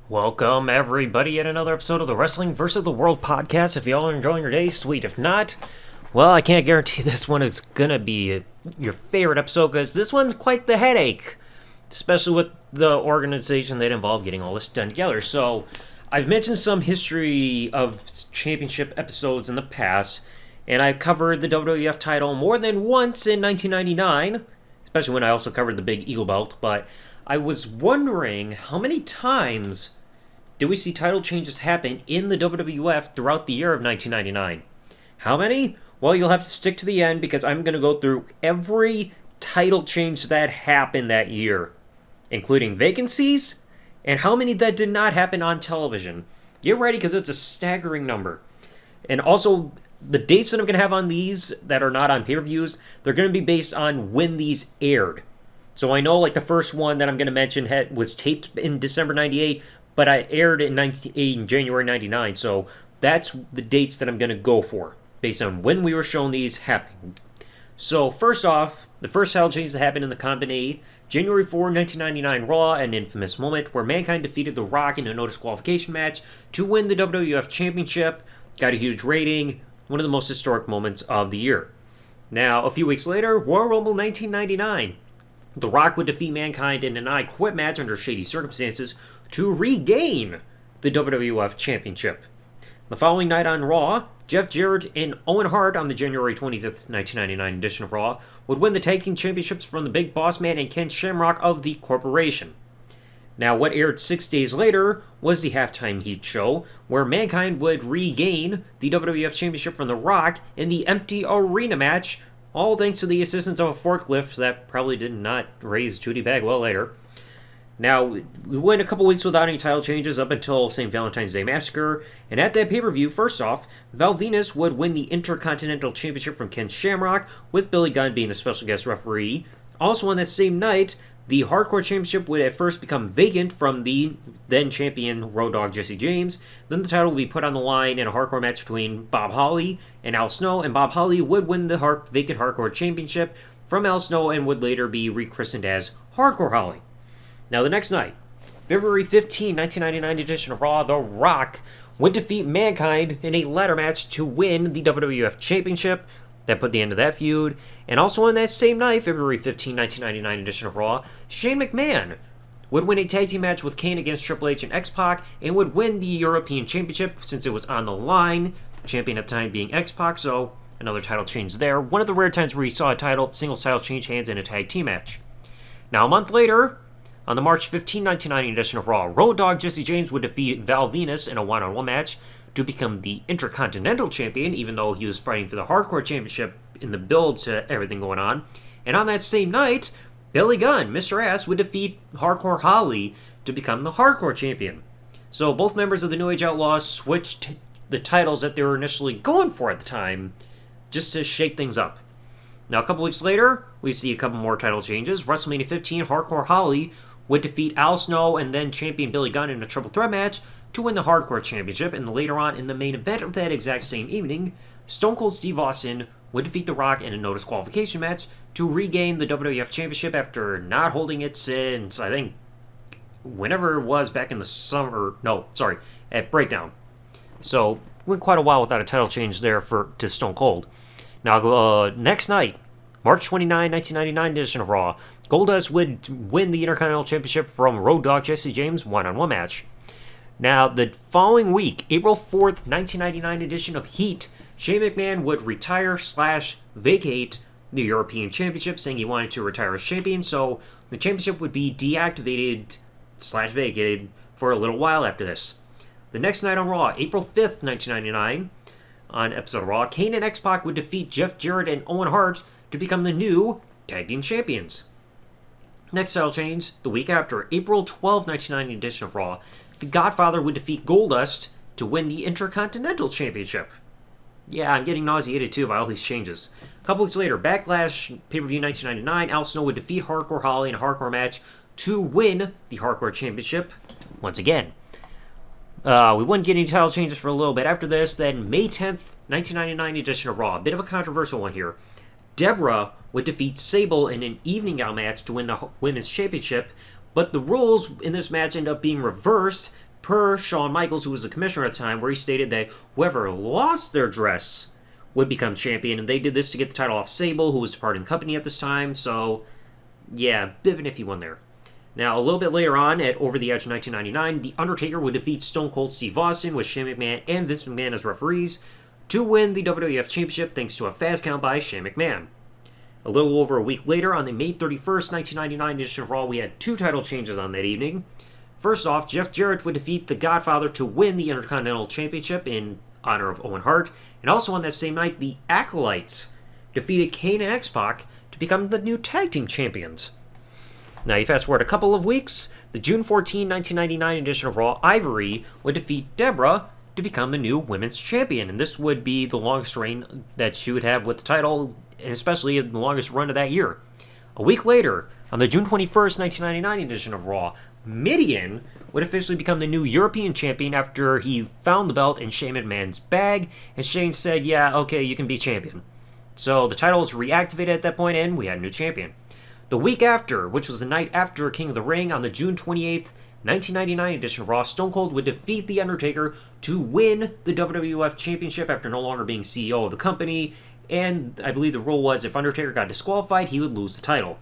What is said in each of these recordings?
Welcome, everybody, at another episode of the Wrestling vs. the World podcast. If y'all are enjoying your day, sweet. If not, well, I can't guarantee this one is gonna be your favorite episode because this one's quite the headache, especially with the organization that involved getting all this done together. So, I've mentioned some history of championship episodes in the past, and I've covered the WWF title more than once in 1999, especially when I also covered the Big Eagle Belt, but I was wondering how many times did we see title changes happen in the WWF throughout the year of 1999? How many? Well, you'll have to stick to the end because I'm going to go through every title change that happened that year, including vacancies and how many that did not happen on television. Get ready because it's a staggering number. And also, the dates that I'm going to have on these that are not on pay-per-views, they're going to be based on when these aired. So I know like the first one that I'm going to mention was taped in December 98, but I aired in January 99. So that's the dates that I'm going to go for based on when we were shown these happening. So first off, the first title change that happened in the Company, January 4, 1999 Raw, an infamous moment where Mankind defeated The Rock in a no disqualification match to win the WWF Championship. Got a huge rating, one of the most historic moments of the year. Now, a few weeks later, Royal Rumble 1999. The Rock would defeat Mankind in an I Quit match under shady circumstances to regain the WWF Championship. The following night on Raw, Jeff Jarrett and Owen Hart on the January 25th, 1999 edition of Raw would win the Tag Team Championships from the Big Boss Man and Ken Shamrock of the Corporation. Now, what aired 6 days later was the Halftime Heat show, where Mankind would regain the WWF Championship from The Rock in the empty arena match, all thanks to the assistance of a forklift that probably did not raise Judy Bagwell later. Now, we went a couple weeks without any title changes up until St. Valentine's Day Massacre, and at that pay-per-view, first off, Val Venus would win the Intercontinental Championship from Ken Shamrock, with Billy Gunn being the special guest referee. Also on that same night, the Hardcore Championship would at first become vacant from the then-champion Road Dogg Jesse James. Then the title would be put on the line in a hardcore match between Bob Holly and Al Snow, and Bob Holly would win the vacant Hardcore Championship from Al Snow and would later be rechristened as Hardcore Holly. Now the next night, February 15, 1999 edition of Raw, The Rock would defeat Mankind in a ladder match to win the WWF Championship. That put the end to that feud. And also on that same night, February 15, 1999 edition of Raw, Shane McMahon would win a tag team match with Kane against Triple H and X-Pac and would win the European Championship since it was on the line, champion at the time being X-Pac, so another title change there. One of the rare times where you saw a singles title change hands in a tag team match. Now a month later, on the March 15, 1990 edition of Raw, Road Dogg Jesse James would defeat Val Venus in a one-on-one match to become the Intercontinental Champion, even though he was fighting for the Hardcore Championship in the build to everything going on. And on that same night, Billy Gunn, Mr. Ass, would defeat Hardcore Holly to become the Hardcore Champion. So both members of the New Age Outlaws switched the titles that they were initially going for at the time, just to shake things up. Now a couple weeks later, we see a couple more title changes. WrestleMania 15, Hardcore Holly would defeat Al Snow and then champion Billy Gunn in a triple threat match to win the Hardcore Championship, and later on in the main event of that exact same evening, Stone Cold Steve Austin would defeat The Rock in a no disqualification match to regain the WWF Championship after not holding it since, I think, whenever it was back in the summer, at Breakdown. So, went quite a while without a title change there to Stone Cold. Now, next night, March 29, 1999 edition of Raw, Goldust would win the Intercontinental Championship from Road Dogg Jesse James one-on-one match. Now, the following week, April 4th, 1999 edition of Heat, Shane McMahon would retire/vacate the European Championship, saying he wanted to retire as champion, so the championship would be deactivated/vacated for a little while after this. The next night on Raw, April 5th, 1999, on episode of Raw, Kane and X-Pac would defeat Jeff Jarrett and Owen Hart to become the new Tag Team Champions. Next title change, the week after, April 12, 1990 edition of Raw, The Godfather would defeat Goldust to win the Intercontinental Championship. Yeah, I'm getting nauseated too by all these changes. A couple weeks later, Backlash pay-per-view 1999, Al Snow would defeat Hardcore Holly in a hardcore match to win the Hardcore Championship once again. We wouldn't get any title changes for a little bit after this. Then May 10th, 1999 edition of Raw. A bit of a controversial one here. Deborah would defeat Sable in an evening out match to win the Women's Championship, but the rules in this match end up being reversed per Shawn Michaels, who was the commissioner at the time, where he stated that whoever lost their dress would become champion, and they did this to get the title off Sable, who was departing the company at this time, so yeah, bit of an iffy one there. Now, a little bit later on, at Over the Edge 1999, The Undertaker would defeat Stone Cold Steve Austin with Shane McMahon and Vince McMahon as referees to win the WWF Championship thanks to a fast count by Shane McMahon. A little over a week later, on the May 31st, 1999 edition of Raw, we had two title changes on that evening. First off, Jeff Jarrett would defeat The Godfather to win the Intercontinental Championship in honor of Owen Hart, and also on that same night, the Acolytes defeated Kane and X-Pac to become the new tag team champions. Now you fast forward a couple of weeks, the June 14, 1999 edition of Raw, Ivory would defeat Deborah to become the new women's champion, and this would be the longest reign that she would have with the title, and especially the longest run of that year. A week later, on the June 21st, 1999 edition of Raw, Midian would officially become the new European champion after he found the belt in Shane McMahon's bag, and Shane said, yeah, okay, you can be champion. So the title was reactivated at that point, and we had a new champion. The week after, which was the night after King of the Ring, on the June 28th, 1999 edition of Raw, Stone Cold would defeat The Undertaker to win the WWF Championship after no longer being CEO of the company, and I believe the rule was if Undertaker got disqualified, he would lose the title.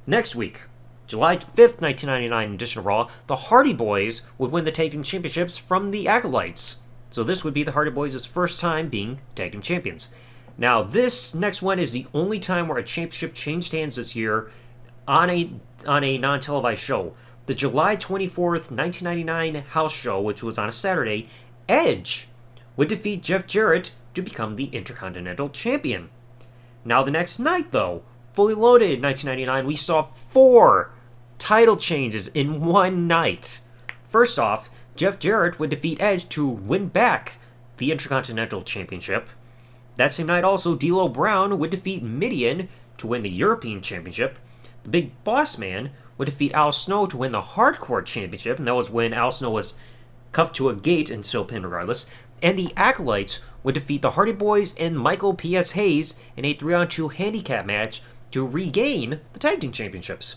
Next week, July 5th, 1999 edition of Raw, the Hardy Boys would win the Tag Team Championships from the Acolytes. So this would be the Hardy Boys' first time being Tag Team Champions. Now, this next one is the only time where a championship changed hands this year on a non-televised show. The July 24th, 1999 house show, which was on a Saturday, Edge would defeat Jeff Jarrett to become the Intercontinental Champion. Now, the next night, though, Fully Loaded 1999, we saw 4 title changes in one night. First off, Jeff Jarrett would defeat Edge to win back the Intercontinental Championship. That same night also, D'Lo Brown would defeat Midian to win the European Championship. The Big Boss Man would defeat Al Snow to win the Hardcore Championship, and that was when Al Snow was cuffed to a gate and still pinned regardless. And the Acolytes would defeat the Hardy Boys and Michael P.S. Hayes in a 3-on-2 handicap match to regain the Tag Team Championships.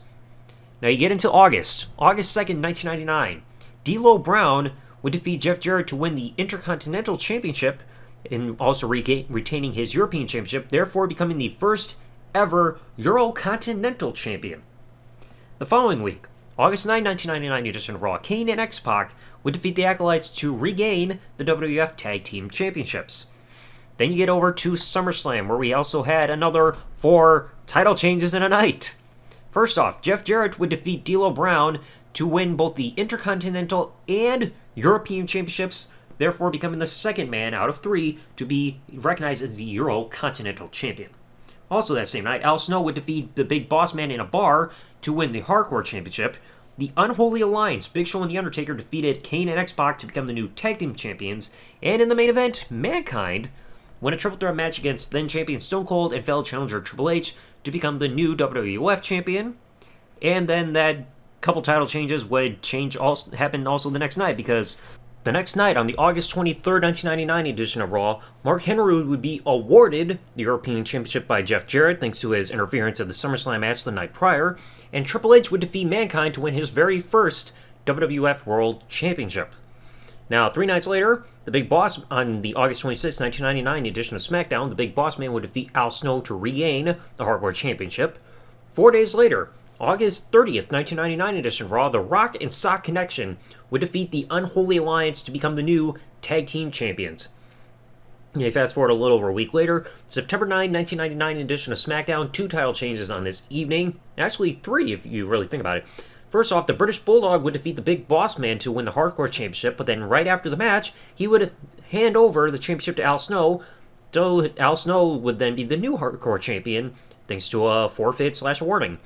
Now you get into August 2nd, 1999. D'Lo Brown would defeat Jeff Jarrett to win the Intercontinental Championship and also retaining his European Championship, therefore becoming the first ever Eurocontinental Champion. The following week, August 9, 1999 edition of Raw, Kane and X-Pac would defeat the Acolytes to regain the WWF Tag Team Championships. Then you get over to SummerSlam, where we also had another 4 title changes in a night. First off, Jeff Jarrett would defeat D'Lo Brown to win both the Intercontinental and European Championships, therefore becoming the second man out of 3 to be recognized as the Eurocontinental Champion. Also that same night, Al Snow would defeat the Big Boss Man in a bar to win the Hardcore Championship. The Unholy Alliance, Big Show and The Undertaker, defeated Kane and X-Pac to become the new Tag Team Champions. And in the main event, Mankind won a triple threat match against then-champion Stone Cold and fellow challenger Triple H to become the new WWF Champion. And then that couple title changes would happen also the next night, because the next night, on the August 23rd, 1999 edition of Raw, Mark Henry would be awarded the European Championship by Jeff Jarrett thanks to his interference at the SummerSlam match the night prior, and Triple H would defeat Mankind to win his very first WWF World Championship. Now, 3 nights later, the Big Boss, on the August 26th, 1999 edition of SmackDown, the Big Boss Man would defeat Al Snow to regain the Hardcore Championship. 4 days later, August 30th, 1999 edition of Raw, The Rock and Sock Connection would defeat the Unholy Alliance to become the new Tag Team Champions. You fast forward a little over a week later, September 9, 1999 edition of SmackDown, 2 title changes on this evening. Actually, 3 if you really think about it. First off, the British Bulldog would defeat the Big Boss Man to win the Hardcore Championship, but then right after the match, he would hand over the championship to Al Snow, so Al Snow would then be the new Hardcore Champion, thanks to a forfeit/warning.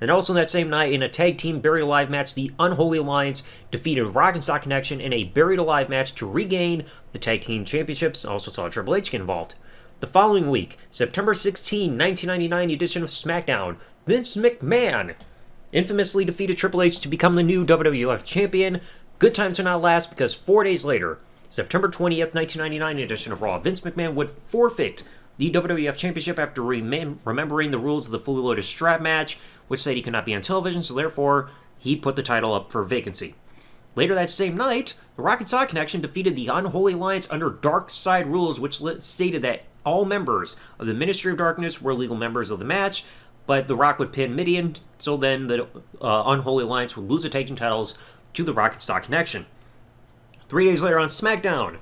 And also that same night, in a tag team buried alive match, the Unholy Alliance defeated Rock and Sock Connection in a buried alive match to regain the tag team championships. Also saw Triple H get involved. The following week, September 16, 1999 edition of SmackDown, Vince McMahon infamously defeated Triple H to become the new WWF Champion. Good times do not last, because 4 days later, September 20th, 1999 edition of Raw, Vince McMahon would forfeit the WWF Championship after remembering the rules of the Fully Loaded strap match, which said he could not be on television, so therefore he put the title up for vacancy. Later that same night, the Rock and Sock Connection defeated the Unholy Alliance under Dark Side rules, which stated that all members of the Ministry of Darkness were legal members of the match, but The Rock would pin Mideon, so then the Unholy Alliance would lose the tag team titles to the Rock and Sock Connection. 3 days later on SmackDown,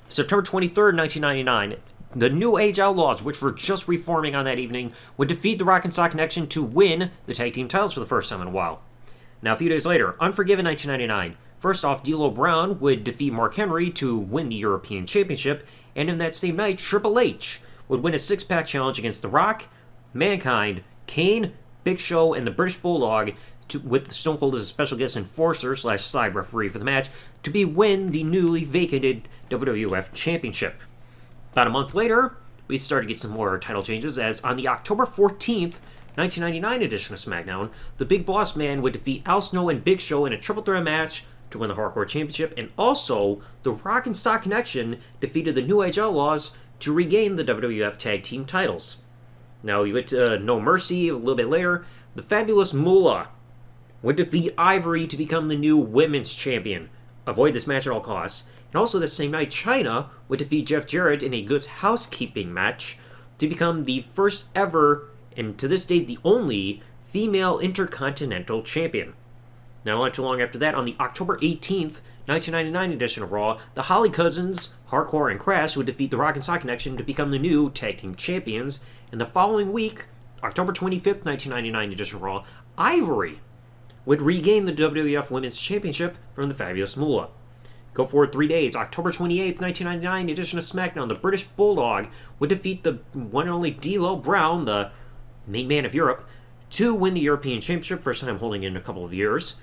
September 23rd, 1999, the New Age Outlaws, which were just reforming on that evening, would defeat the Rock and Sock Connection to win the tag team titles for the first time in a while. Now, a few days later, Unforgiven 1999, first off, D'Lo Brown would defeat Mark Henry to win the European Championship, and in that same night, Triple H would win a six-pack challenge against The Rock, Mankind, Kane, Big Show, and the British Bulldog, with Stone Cold as a special guest enforcer / side referee for the match, to win the newly vacated WWF Championship. About a month later, we started to get some more title changes, as on the October 14th, 1999 edition of SmackDown, the Big Boss Man would defeat Al Snow and Big Show in a triple threat match to win the Hardcore Championship, and also the Rock and Sock Connection defeated the New Age Outlaws to regain the WWF Tag Team titles. Now, you get to No Mercy a little bit later. The Fabulous Moolah would defeat Ivory to become the new Women's Champion. Avoid this match at all costs. And also that same night, Chyna would defeat Jeff Jarrett in a Good Housekeeping match to become the first ever, and to this date the only, female Intercontinental Champion. Now, not too long after that, on the October 18th, 1999 edition of Raw, the Holly Cousins, Hardcore, and Crash would defeat the Rock and Sock Connection to become the new Tag Team Champions. And the following week, October 25th, 1999 edition of Raw, Ivory would regain the WWF Women's Championship from the Fabulous Moolah. Go forward 3 days, October 28th, 1999 edition of SmackDown, the British Bulldog would defeat the one and only D'Lo Brown, the main man of Europe, to win the European Championship, first time holding it in a couple of years.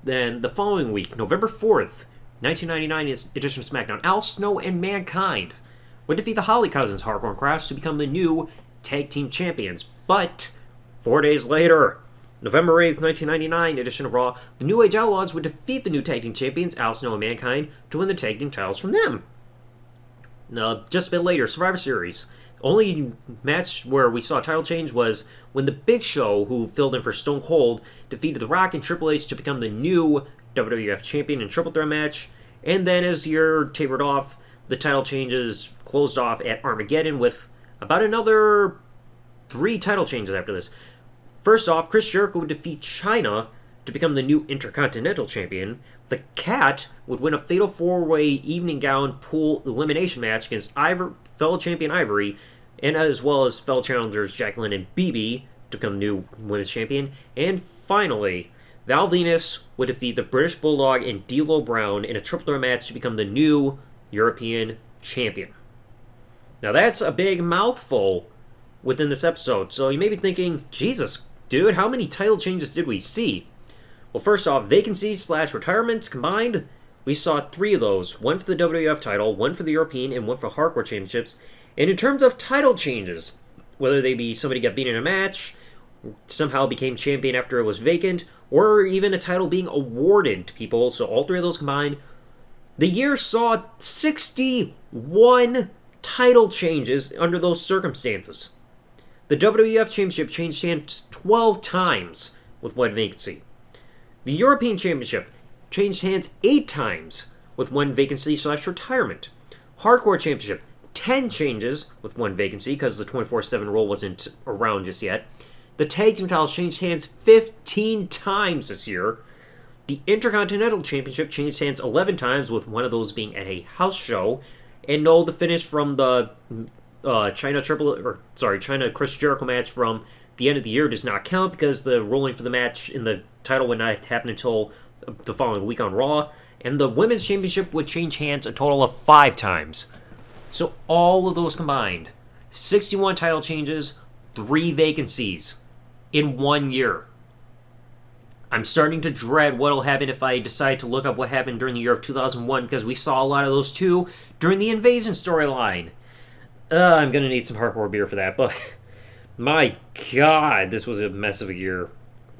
Then the following week, November 4th, 1999 edition of SmackDown, Al Snow and Mankind would defeat the Holly Cousins, Hardcore and Crash, to become the new Tag Team Champions. But 4 days later, November 8th, 1999 edition of Raw, the New Age Outlaws would defeat the new Tag Team Champions, Al Snow and Mankind, to win the Tag Team titles from them. Now, just a bit later, Survivor Series. Only match where we saw a title change was when the Big Show, who filled in for Stone Cold, defeated The Rock and Triple H to become the new WWF Champion in Triple Threat match. And then as the year tapered off, the title changes closed off at Armageddon with about another 3 title changes after this. First off, Chris Jericho would defeat Chyna to become the new Intercontinental Champion. The Cat would win a Fatal 4-Way Evening Gown Pool Elimination match against fellow champion Ivory, and as well as fellow challengers Jacqueline and BB to become new Women's Champion. And finally, Val Venus would defeat the British Bulldog and D'Lo Brown in a triple threat match to become the new European Champion. Now that's a big mouthful within this episode, so you may be thinking, Jesus, dude, how many title changes did we see? Well, first off, vacancies / retirements combined, we saw 3 of those. One for the WWF title, one for the European, and one for Hardcore Championships. And in terms of title changes, whether they be somebody got beaten in a match, somehow became champion after it was vacant, or even a title being awarded to people, so all 3 of those combined, the year saw 61 title changes under those circumstances. The WWF Championship changed hands 12 times with one vacancy. The European Championship changed hands 8 times with one vacancy / retirement. Hardcore Championship, 10 changes with one vacancy because the 24/7 rule wasn't around just yet. The Tag Team titles changed hands 15 times this year. The Intercontinental Championship changed hands 11 times, with one of those being at a house show. And no, the finish from the Chyna Chris Jericho match from the end of the year does not count because the ruling for the match in the title would not happen until the following week on Raw. And the Women's Championship would change hands a total of 5 times. So all of those combined, 61 title changes, 3 vacancies in 1 year. I'm starting to dread what will happen if I decide to look up what happened during the year of 2001, because we saw a lot of those too during the Invasion storyline. I'm going to need some hardcore beer for that, but my God, this was a mess of a year.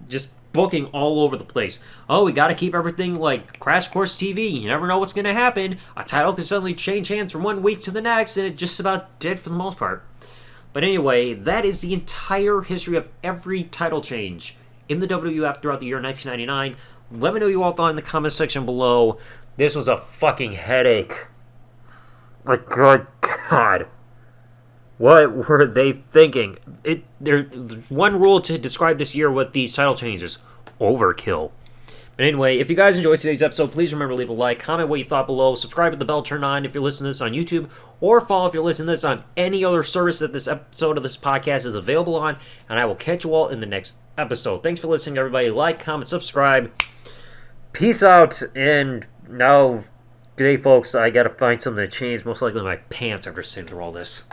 Just booking all over the place. Oh, we got to keep everything like Crash Course TV. You never know what's going to happen. A title can suddenly change hands from 1 week to the next, and it just about did for the most part. But anyway, that is the entire history of every title change in the WWF throughout the year 1999. let me know what you all thought in the comment section below. This was a fucking headache. My good God. What were they thinking? There's one rule to describe this year with these title changes. Overkill. But anyway, if you guys enjoyed today's episode, please remember to leave a like, comment what you thought below, subscribe with the bell turned on if you're listening to this on YouTube, or follow if you're listening to this on any other service that this episode of this podcast is available on, and I will catch you all in the next episode. Thanks for listening, everybody. Like, comment, subscribe. Peace out, and now, today, folks, I gotta find something to change, most likely my pants after sitting through all this.